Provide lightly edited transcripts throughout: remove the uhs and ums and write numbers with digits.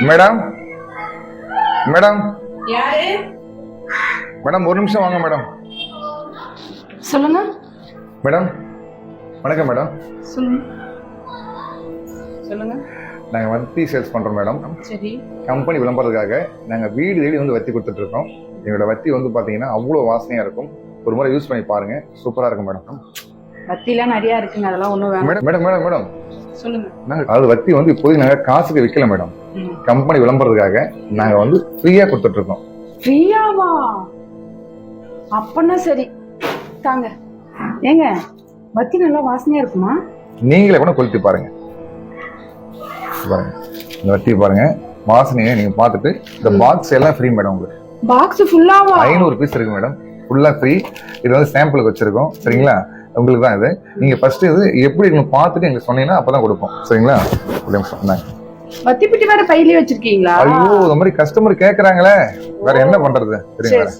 Madam madam யாரு? Madam ஒரு நிமிஷம் வாங்க மேடம். சொல்லுங்க. மேடம் வணக்கம் மேடம். சொல்லுங்க சொல்லுங்க. நாங்கள் வத்தி சேல்ஸ் பண்ணுறோம் மேடம். சரி. கம்பெனி விளம்பரத்துக்காக நாங்கள் வீடு தேடி வந்து வத்தி கொடுத்துட்டு இருக்கோம். எங்களோட வத்தி வந்து பார்த்தீங்கன்னா அவ்வளோ வாசனையாக இருக்கும். ஒரு முறை யூஸ் பண்ணி பாருங்க, சூப்பராக இருக்கும் மேடம். வத்திலாம் நிறைய இருக்குங்க, அதெல்லாம் ஒன்றும் வேணும். மேடம் மேடம் மேடம் மேடம் சொல்லுங்க. நாங்கள் அது வத்தி வந்து இப்போதைக்கு நாங்கள் காசுக்கு விற்கல மேடம். கம்பெனி விளம்பரத்துக்காக நாங்கள் வந்து ஃப்ரீயாக கொடுத்துட்டு இருக்கோம். ஃப்ரீயாவா? அப்பன்னா சரி தாங்க. ஏங்க வத்தி நல்லா வாசனையா இருக்குமா? நீங்களே கூட கொளுத்தி பாருங்க. பாருங்க இந்த வத்தி பாருங்க, வாசனையை நீங்க பார்த்துட்டு. இந்த பாக்ஸ் எல்லாம் ஃப்ரீ மேடம். உங்களுக்கு பாக்ஸ் ஃபுல்லாவா? 500 பீஸ் இருக்கு மேடம், ஃபுல்லா ஃப்ரீ. இது வந்து சாம்பிளுக்கு வச்சிருக்கோம், சரிங்களா? உங்களுக்கு தான் இது. நீங்க ஃபர்ஸ்ட் இது எப்படி இருக்குன்னு பார்த்துட்டு எங்களுக்கு சொன்னீங்கன்னா அப்பதான் கொடுப்போம், சரிங்களா? ஒரு நிமிஷம் இந்தாங்க. வத்தி பிட்டி வேற பையிலே வச்சிருக்கீங்களா? ஐயோ, இந்த மாதிரி கஸ்டமர் கேக்குறாங்களே, வேற என்ன பண்றது? சரிங்களா?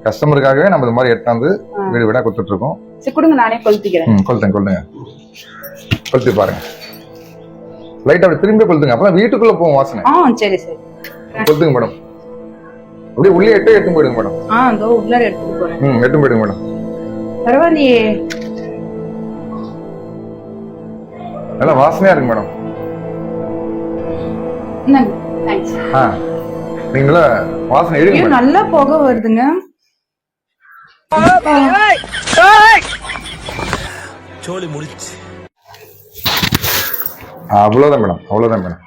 கஸ்டமருக்காகவே நம்ம இந்த மாதிரி எடுத்தாந்து வீடு வீடா கொடுத்துட்டு இருக்கோம். சரி கொடுங்க, நானே கொளுத்திக்கிறேன். கொளுத்துங்க கொளுத்தி பாருங்க. லைட் அப்படி திரும்பி கொளுத்துங்க, அப்பதான் வீட்டுக்குள்ள போகும் வாசனை. சரி சரி கொளுத்துங்க மேடம். அப்படியே உள்ளே எட்டு போயிடுங்க மேடம். இதோ உள்ளார எடுத்துட்டு போறேன். எட்டு போயிடுங்க மேடம். பரவாயில்லையே, நல்லா வாசனையா இருக்கு மேடம். நீங்களா வாசனை எடுங்க. நல்லா புகை வருதுங்க. சோலி முடிச்சு. அவ்வளவுதான் மேடம், அவ்வளவுதான் மேடம்.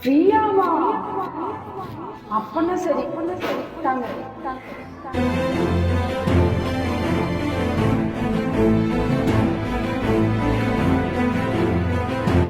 ஃப்ரீயாவா? அப்பன்னா சரி தாங்க.